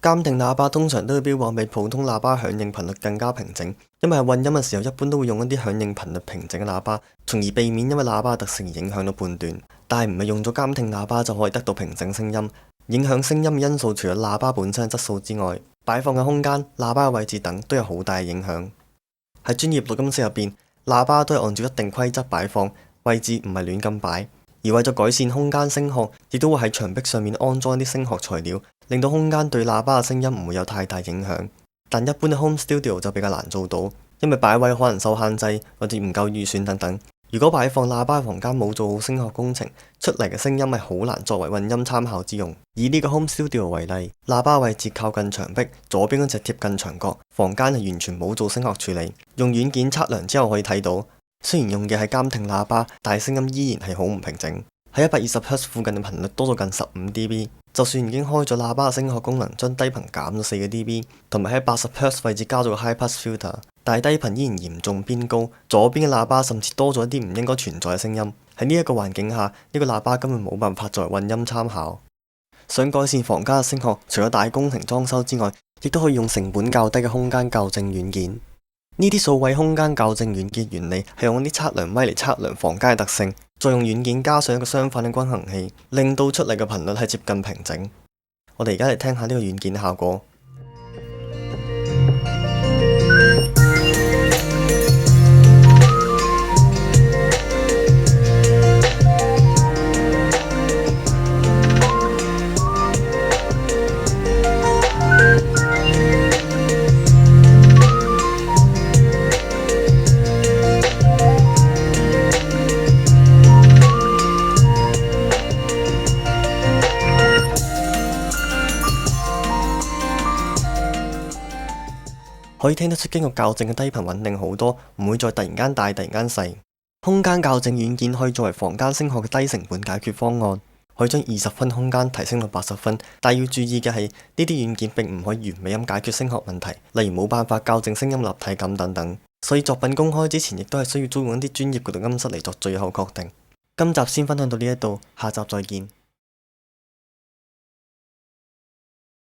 監聽喇叭通常都會標榜比普通喇叭響應頻率更加平整，因為喺混音嘅時候一般都會用一啲響應頻率平整嘅喇叭，從而避免因為喇叭嘅特性而影響到判斷。但係唔係用咗監聽喇叭就可以得到平整聲音。影響聲音嘅因素除咗喇叭本身嘅質素之外，擺放嘅空間、喇叭嘅位置等都有好大嘅影響。喺專業錄音室入邊，喇叭都係按照一定規則擺放，位置唔係亂咁擺。而為咗改善空間聲學，亦都會喺牆壁上面安裝啲聲學材料，令到空間對喇叭嘅聲音唔會有太大影響。但一般嘅 home studio 就比較難做到，因為擺位可能受限制或者唔夠預算等等。如果擺放喇叭房間冇做好聲學工程，出嚟嘅聲音係好難作為混音參考之用。以呢個 home studio 為例，喇叭位置靠近牆壁，左邊嗰隻貼近牆角，房間係完全冇做聲學處理。用軟件測量之後可以睇到，雖然用嘅係監聽喇叭，但係聲音依然係好唔平整。喺120赫茲附近嘅頻率多咗近15 dB， 就算已經開咗喇叭嘅聲學功能，將低頻減咗4個 dB， 同埋喺80赫茲位置加咗個 high pass filter， 但係低頻依然嚴重偏高，左邊嘅喇叭甚至多咗一啲唔應該存在嘅聲音。喺呢一個環境下，呢個喇叭根本冇辦法作為混音參考。想改善房間嘅聲學，除咗大工程裝修之外，亦都可以用成本較低嘅空間校正軟件。呢啲數位空間校正軟件原理係用啲測量威嚟測量房間嘅特性，再用軟件加上一個相反嘅均衡器，令到出嚟嘅頻率係接近平整。我哋而家嚟聽下呢個軟件效果。可以聽得出經過校正嘅低頻穩定好多，唔會再突然間大突然間細。空間校正軟件可以作為房間聲學嘅低成本解決方案，可以將20分空間提升到80分。但要注意嘅係，呢啲軟件並唔可以完美咁解決聲學問題，例如冇辦法校正聲音立體感等等。所以作品公開之前，亦都係需要租用一啲專業嘅錄音室嚟作最後確定。今集先分享到呢一度，下集再見。